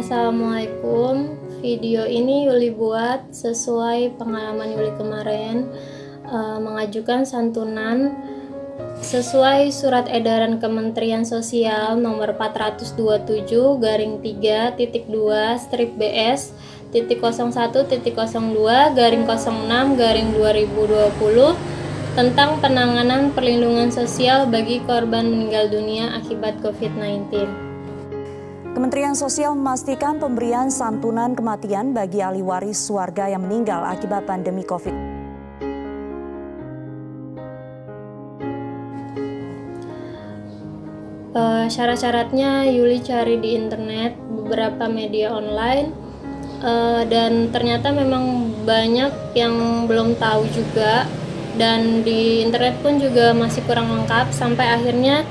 Assalamualaikum. Video ini Yuli buat sesuai pengalaman Yuli kemarin, mengajukan santunan sesuai surat edaran Kementerian Sosial nomor 427/3.BS.01.02/06/2020 tentang penanganan perlindungan sosial bagi korban meninggal dunia akibat COVID-19. Kementerian Sosial memastikan pemberian santunan kematian bagi ahli waris warga yang meninggal akibat pandemi COVID. Syarat-syaratnya Yuli cari di internet, beberapa media online, dan ternyata memang banyak yang belum tahu juga, dan di internet pun juga masih kurang lengkap. Sampai akhirnya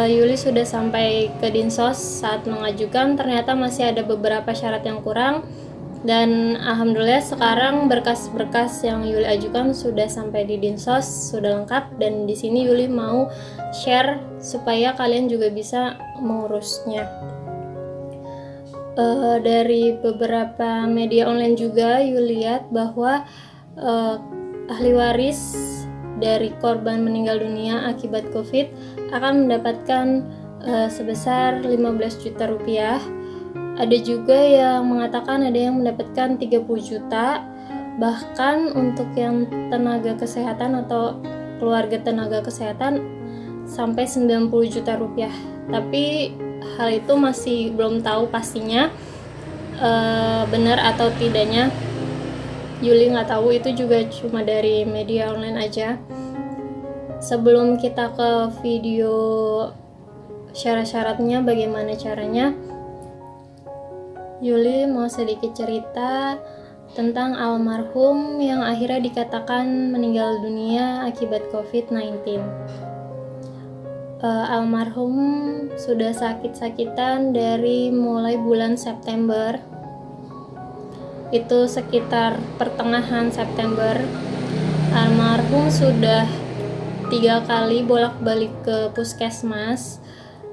Yuli sudah sampai ke Dinsos saat mengajukan, ternyata masih ada beberapa syarat yang kurang, dan alhamdulillah sekarang berkas-berkas yang Yuli ajukan sudah sampai di Dinsos, sudah lengkap, dan di sini Yuli mau share supaya kalian juga bisa mengurusnya. Dari beberapa media online juga Yuli lihat bahwa ahli waris dari korban meninggal dunia akibat COVID akan mendapatkan sebesar 15 juta rupiah. Ada juga yang mengatakan ada yang mendapatkan 30 juta. Bahkan untuk yang tenaga kesehatan atau keluarga tenaga kesehatan sampai 90 juta rupiah. Tapi hal itu masih belum tahu pastinya benar atau tidaknya. Yuli nggak tahu, itu juga cuma dari media online aja. Sebelum kita ke video syarat-syaratnya bagaimana caranya, Yuli mau sedikit cerita tentang almarhum yang akhirnya dikatakan meninggal dunia akibat COVID-19. Almarhum sudah sakit-sakitan dari mulai bulan September. Itu sekitar pertengahan September. Almarhum sudah 3 kali bolak-balik ke puskesmas,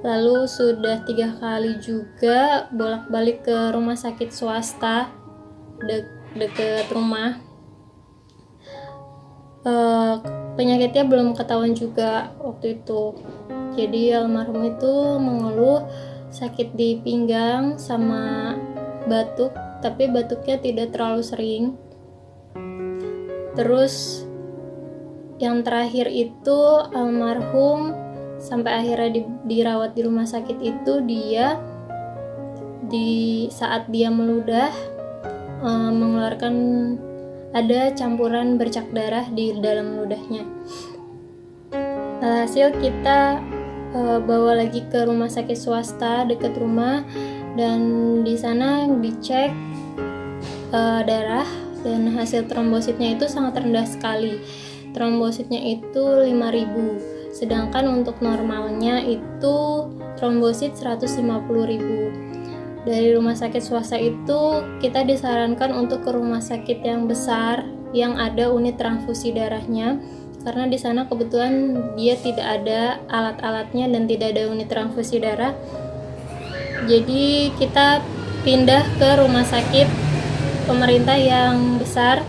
lalu sudah 3 kali juga bolak-balik ke rumah sakit swasta dekat rumah. Penyakitnya belum ketahuan juga waktu itu. Jadi almarhum itu mengeluh sakit di pinggang sama batuk, tapi batuknya tidak terlalu sering. Terus yang terakhir itu almarhum sampai akhirnya dirawat di rumah sakit itu, dia saat dia meludah mengeluarkan ada campuran bercak darah di dalam ludahnya. Hasil kita bawa lagi ke rumah sakit swasta dekat rumah, dan di sana dicek darah, dan hasil trombositnya itu sangat rendah sekali. Trombositnya itu 5.000, sedangkan untuk normalnya itu trombosit 150.000. Dari rumah sakit swasta itu kita disarankan untuk ke rumah sakit yang besar yang ada unit transfusi darahnya, karena di sana kebetulan dia tidak ada alat-alatnya dan tidak ada unit transfusi darah. Jadi kita pindah ke rumah sakit pemerintah yang besar.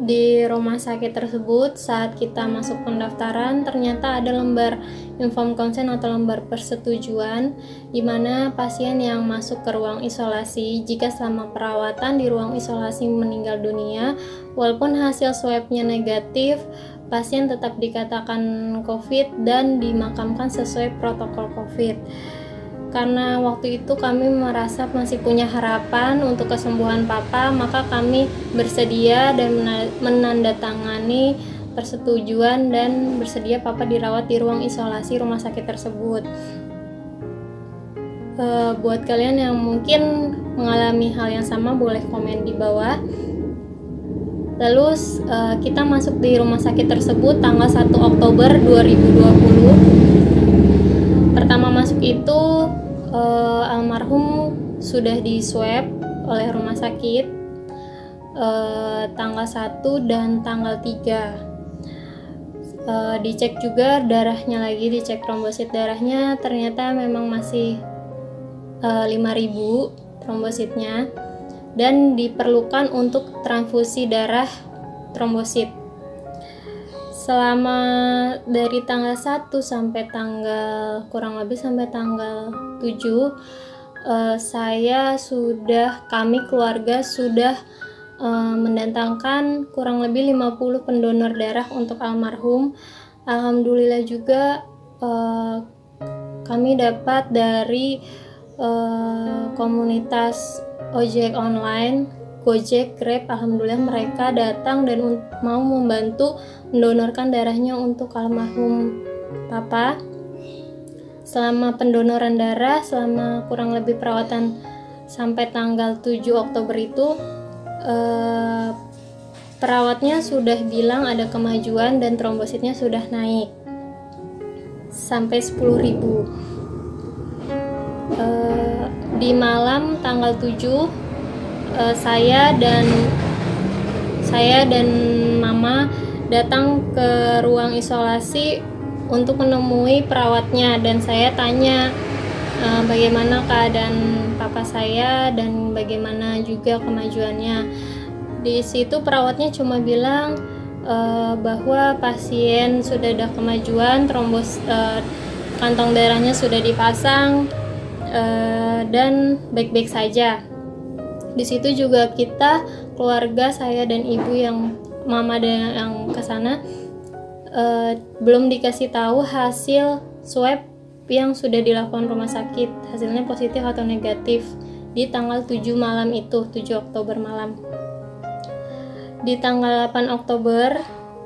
Di rumah sakit tersebut saat kita masuk pendaftaran ternyata ada lembar inform consent atau lembar persetujuan, di mana pasien yang masuk ke ruang isolasi jika selama perawatan di ruang isolasi meninggal dunia, walaupun hasil swabnya negatif, pasien tetap dikatakan COVID dan dimakamkan sesuai protokol COVID. Karena waktu itu kami merasa masih punya harapan untuk kesembuhan Papa, maka kami bersedia dan menandatangani persetujuan dan bersedia Papa dirawat di ruang isolasi rumah sakit tersebut. Buat kalian yang mungkin mengalami hal yang sama, boleh komen di bawah. Lalu kita masuk di rumah sakit tersebut tanggal 1 Oktober 2020. Pertama masuk itu almarhum sudah di swab oleh rumah sakit tanggal 1 dan tanggal 3. Dicek juga darahnya lagi, dicek trombosit darahnya, ternyata memang masih 5.000 trombositnya, dan diperlukan untuk transfusi darah trombosit. Selama dari tanggal 1 sampai kurang lebih sampai tanggal 7, kami keluarga sudah mendatangkan kurang lebih 50 pendonor darah untuk almarhum. Alhamdulillah juga kami dapat dari komunitas ojek online, Gojek, Grab. Alhamdulillah mereka datang dan mau membantu mendonorkan darahnya untuk almarhum Papa. Selama pendonoran darah, selama kurang lebih perawatan sampai tanggal 7 Oktober itu, perawatnya sudah bilang ada kemajuan dan trombositnya sudah naik sampai 10.000. Di malam tanggal 7, saya dan mama datang ke ruang isolasi untuk menemui perawatnya, dan saya tanya bagaimana keadaan papa saya dan bagaimana juga kemajuannya. Di situ perawatnya cuma bilang bahwa pasien sudah ada kemajuan, kantong darahnya sudah dipasang, dan baik-baik saja. Di situ juga kita, keluarga saya dan ibu yang mama dan yang kesana, belum dikasih tahu hasil swab yang sudah dilakukan rumah sakit, hasilnya positif atau negatif di tanggal 7 malam itu, 7 Oktober malam. Di tanggal 8 Oktober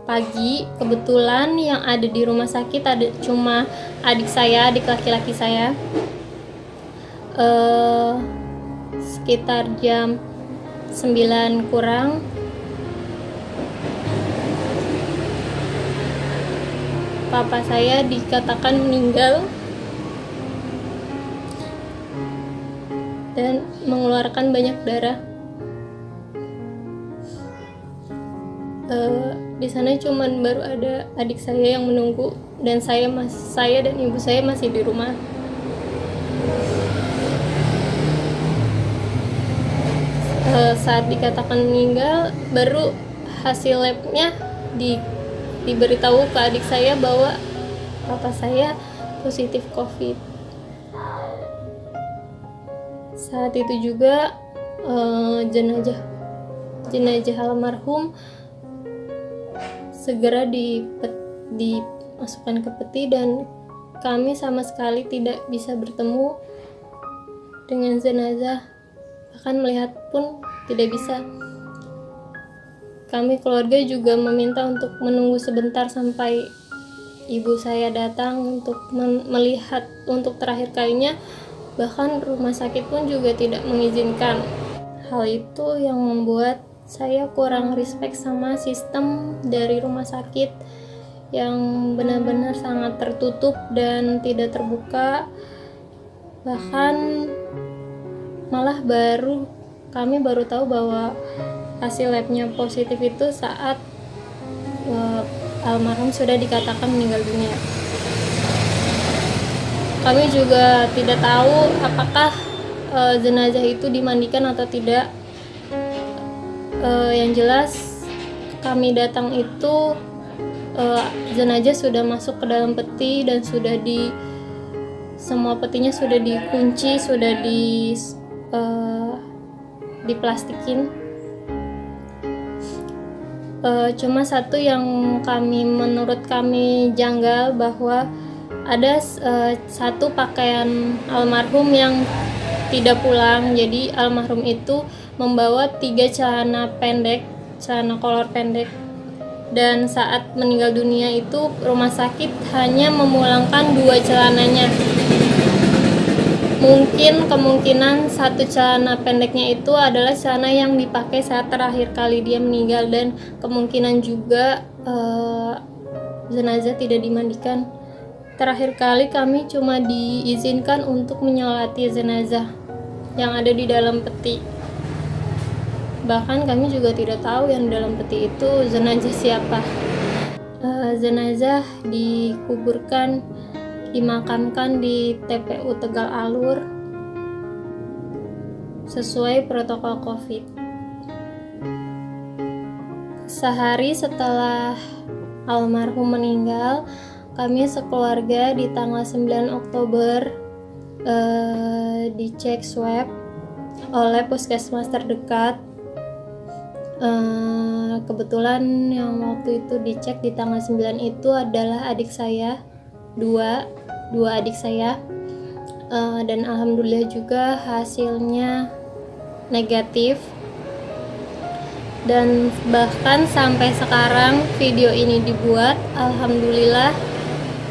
pagi, kebetulan yang ada di rumah sakit ada cuma adik laki-laki saya. Sekitar jam 9 kurang papa saya dikatakan meninggal dan mengeluarkan banyak darah. Di sana cuman baru ada adik saya yang menunggu, dan saya dan ibu saya masih di rumah. Saat dikatakan meninggal, baru hasil labnya diberitahu ke adik saya bahwa papa saya positif COVID. Saat itu juga jenazah almarhum segera dimasukkan ke peti, dan kami sama sekali tidak bisa bertemu dengan jenazah, bahkan melihat pun tidak bisa. Kami keluarga juga meminta untuk menunggu sebentar sampai ibu saya datang untuk melihat untuk terakhir kalinya, bahkan rumah sakit pun juga tidak mengizinkan. Hal itu yang membuat saya kurang respect sama sistem dari rumah sakit yang benar-benar sangat tertutup dan tidak terbuka. Bahkan malah kami baru tahu bahwa hasil labnya positif itu saat almarhum sudah dikatakan meninggal dunia. Kami juga tidak tahu apakah jenazah itu dimandikan atau tidak. Yang jelas kami datang itu jenazah sudah masuk ke dalam peti dan semua petinya sudah dikunci, sudah diplastikin. Cuma satu yang menurut kami janggal, bahwa ada satu pakaian almarhum yang tidak pulang. Jadi almarhum itu membawa 3 celana kolor pendek, dan saat meninggal dunia itu rumah sakit hanya memulangkan 2 celananya. Mungkin kemungkinan 1 celana pendeknya itu adalah celana yang dipakai saat terakhir kali dia meninggal, dan kemungkinan juga jenazah tidak dimandikan. Terakhir kali kami cuma diizinkan untuk menyolati jenazah yang ada di dalam peti. Bahkan kami juga tidak tahu yang dalam peti itu jenazah siapa. Jenazah dimakamkan di TPU Tegal Alur sesuai protokol COVID. Sehari setelah almarhum meninggal, kami sekeluarga di tanggal 9 Oktober dicek swab oleh puskesmas terdekat. Kebetulan yang waktu itu dicek di tanggal 9 itu adalah adik saya, dua adik saya, dan alhamdulillah juga hasilnya negatif. Dan bahkan sampai sekarang video ini dibuat, alhamdulillah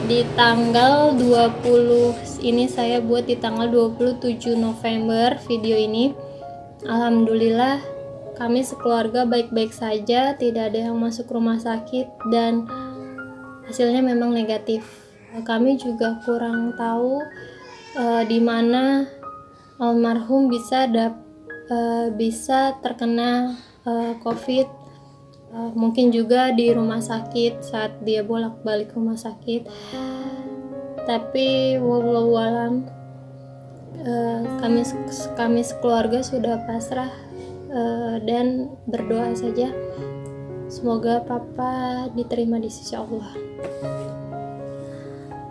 di tanggal 20 ini, saya buat di tanggal 27 November video ini. Alhamdulillah kami sekeluarga baik-baik saja, tidak ada yang masuk rumah sakit dan hasilnya memang negatif. Kami juga kurang tahu di mana almarhum bisa terkena COVID. Mungkin juga di rumah sakit saat dia bolak-balik rumah sakit. Tapi wallahu alam, kami sekeluarga sudah pasrah dan berdoa saja semoga papa diterima di sisi Allah.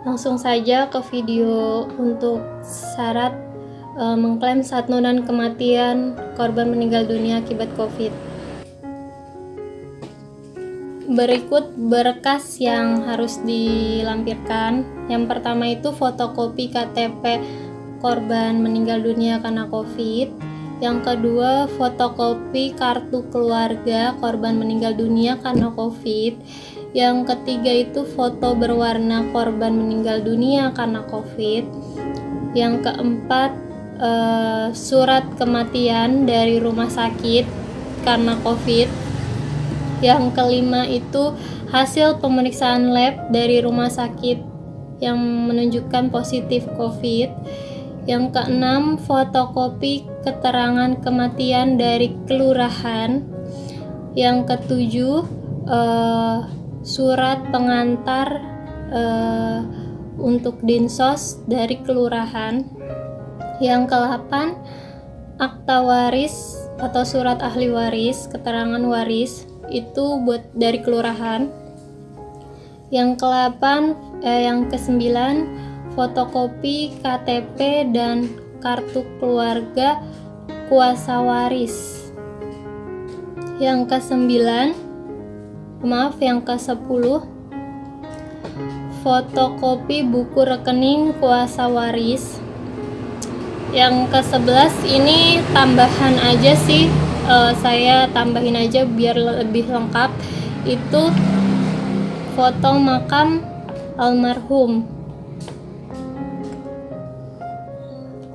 Langsung saja ke video untuk syarat mengklaim santunan kematian korban meninggal dunia akibat COVID. Berikut berkas yang harus dilampirkan. Yang pertama itu fotokopi KTP korban meninggal dunia karena COVID. Yang kedua, fotokopi kartu keluarga korban meninggal dunia karena COVID. Yang ketiga itu foto berwarna korban meninggal dunia karena COVID. Yang keempat, surat kematian dari rumah sakit karena COVID. Yang kelima itu hasil pemeriksaan lab dari rumah sakit yang menunjukkan positif COVID. Yang keenam, fotokopi keterangan kematian dari kelurahan. Yang ketujuh, surat pengantar untuk dinsos dari kelurahan. Yang ke-8, akta waris atau surat ahli waris, keterangan waris itu buat dari kelurahan. Yang ke-8, yang ke-9, fotokopi KTP dan kartu keluarga kuasa waris. Yang ke-10, fotokopi buku rekening kuasa waris. Yang ke-11 ini tambahan aja sih, saya tambahin aja biar lebih lengkap, itu foto makam almarhum.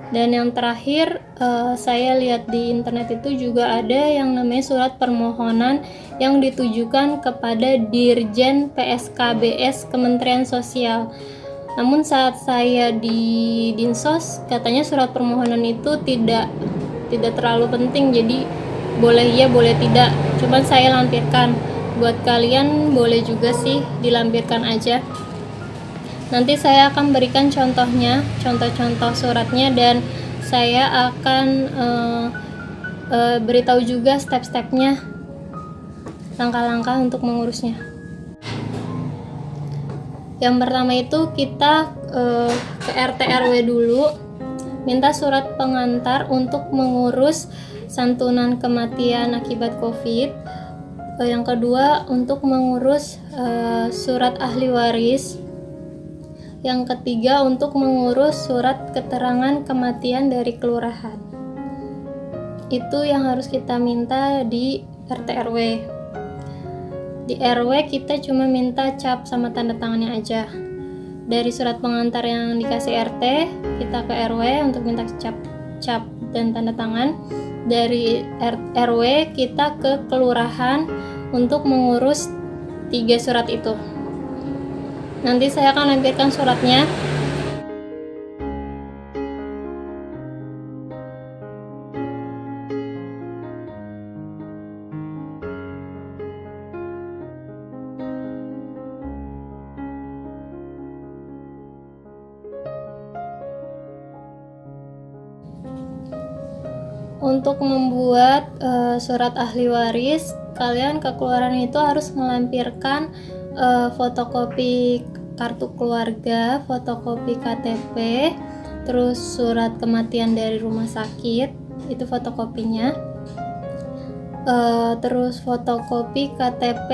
Dan yang terakhir, saya lihat di internet itu juga ada yang namanya surat permohonan yang ditujukan kepada Dirjen PSKBS Kementerian Sosial. Namun saat saya di Dinsos, katanya surat permohonan itu tidak terlalu penting, jadi boleh iya boleh tidak. Cuman saya lampirkan. Buat kalian boleh juga sih dilampirkan aja. Nanti saya akan berikan contohnya, contoh-contoh suratnya, dan saya akan beritahu juga step-stepnya, langkah-langkah untuk mengurusnya. Yang pertama itu kita ke RT RW dulu, minta surat pengantar untuk mengurus santunan kematian akibat COVID. Yang kedua, untuk mengurus surat ahli waris. Yang ketiga, untuk mengurus surat keterangan kematian dari kelurahan. Itu yang harus kita minta di RT RW. Di RW kita cuma minta cap sama tanda tangannya aja. Dari surat pengantar yang dikasih RT, kita ke RW untuk minta cap dan tanda tangan. Dari RW kita ke kelurahan untuk mengurus 3 surat itu. Nanti saya akan lampirkan suratnya. untuk membuat surat ahli waris, kalian ke kelurahan itu harus melampirkan fotokopi kartu keluarga, fotokopi KTP, terus surat kematian dari rumah sakit, itu fotokopinya, terus fotokopi KTP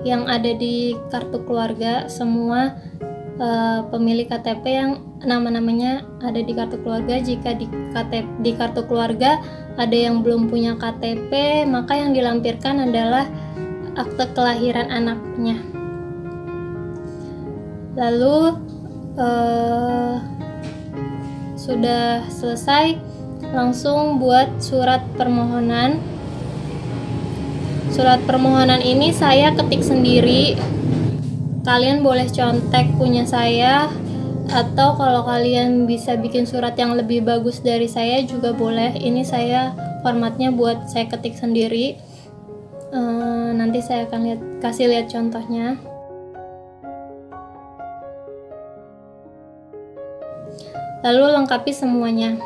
yang ada di kartu keluarga, semua pemilik KTP yang nama-namanya ada di kartu keluarga. Jika di kartu keluarga ada yang belum punya KTP, maka yang dilampirkan adalah akte kelahiran anaknya. Lalu sudah selesai, langsung buat surat permohonan. Surat permohonan ini saya ketik sendiri. Kalian boleh contek punya saya, atau kalau kalian bisa bikin surat yang lebih bagus dari saya juga boleh. Ini saya formatnya buat saya ketik sendiri. Nanti saya akan kasih lihat contohnya. Lalu lengkapi semuanya.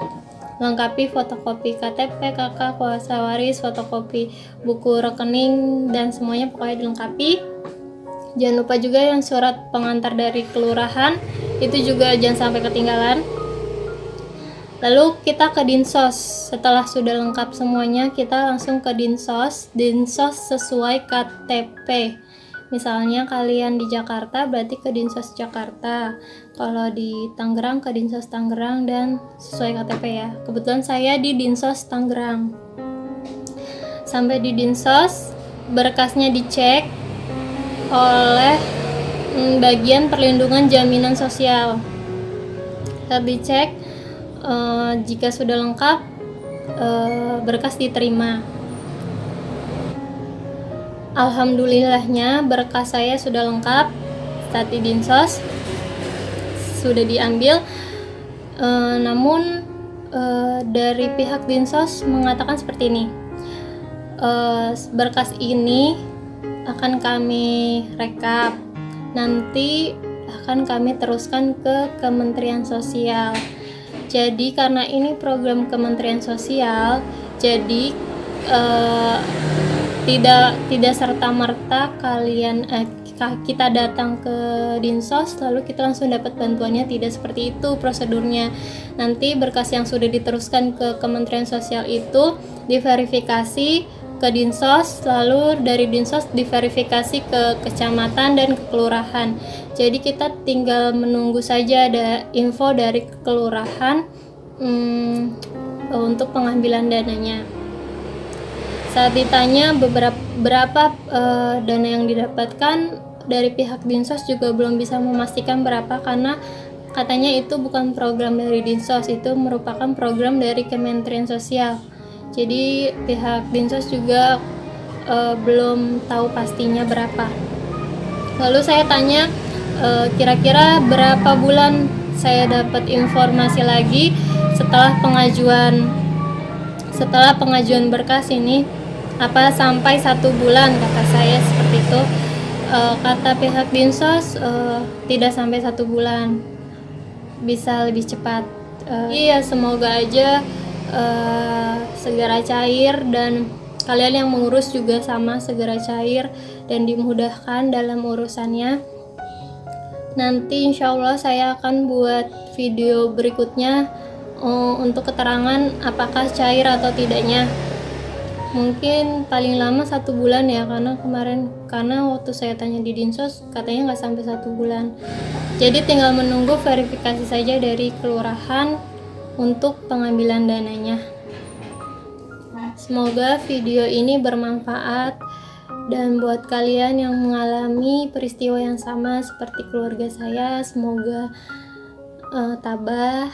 Lengkapi fotokopi KTP, KK, kuasa waris, fotokopi buku rekening, dan semuanya pokoknya dilengkapi. Jangan lupa juga yang surat pengantar dari kelurahan, itu juga jangan sampai ketinggalan. Lalu kita ke Dinsos. Setelah sudah lengkap semuanya, kita langsung ke Dinsos. Dinsos sesuai KTP. Misalnya kalian di Jakarta, berarti ke Dinsos Jakarta. Kalau di Tangerang, ke Dinsos Tangerang, dan sesuai KTP ya. Kebetulan saya di Dinsos Tangerang. Sampai di Dinsos, berkasnya dicek oleh bagian perlindungan jaminan sosial. Saat dicek, jika sudah lengkap, berkas diterima. Alhamdulillahnya berkas saya sudah lengkap saat di Dinsos, sudah diambil. Namun dari pihak Dinsos mengatakan seperti ini, berkas ini akan kami rekap, nanti akan kami teruskan ke Kementerian Sosial. Jadi karena ini program Kementerian Sosial, jadi tidak serta-merta kita datang ke Dinsos lalu kita langsung dapat bantuannya, tidak seperti itu prosedurnya. Nanti berkas yang sudah diteruskan ke Kementerian Sosial itu diverifikasi ke Dinsos, lalu dari Dinsos diverifikasi ke kecamatan dan ke kelurahan. Jadi kita tinggal menunggu saja ada info dari kelurahan untuk pengambilan dananya. Saat ditanya berapa dana yang didapatkan, dari pihak Dinsos juga belum bisa memastikan berapa, karena katanya itu bukan program dari Dinsos, itu merupakan program dari Kementerian Sosial. Jadi pihak Dinsos juga belum tahu pastinya berapa. Lalu saya tanya kira-kira berapa bulan saya dapat informasi lagi setelah pengajuan berkas ini, apa sampai 1 bulan, kata saya seperti itu. Kata pihak Dinsos tidak sampai 1 bulan, bisa lebih cepat. Iya, semoga aja segera cair, dan kalian yang mengurus juga sama segera cair dan dimudahkan dalam urusannya. Nanti insya Allah saya akan buat video berikutnya untuk keterangan apakah cair atau tidaknya. Mungkin paling lama 1 bulan ya, karena waktu saya tanya di Dinsos katanya nggak sampai 1 bulan. Jadi tinggal menunggu verifikasi saja dari kelurahan untuk pengambilan dananya. Semoga video ini bermanfaat, dan buat kalian yang mengalami peristiwa yang sama seperti keluarga saya, semoga tabah,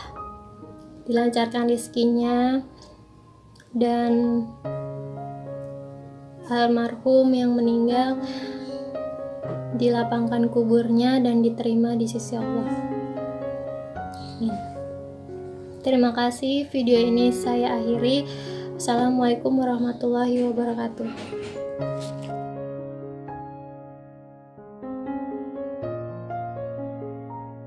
dilancarkan rezekinya, dan almarhum yang meninggal dilapangkan kuburnya dan diterima di sisi Allah. Amin. Terima kasih, video ini saya akhiri. Assalamualaikum warahmatullahi wabarakatuh.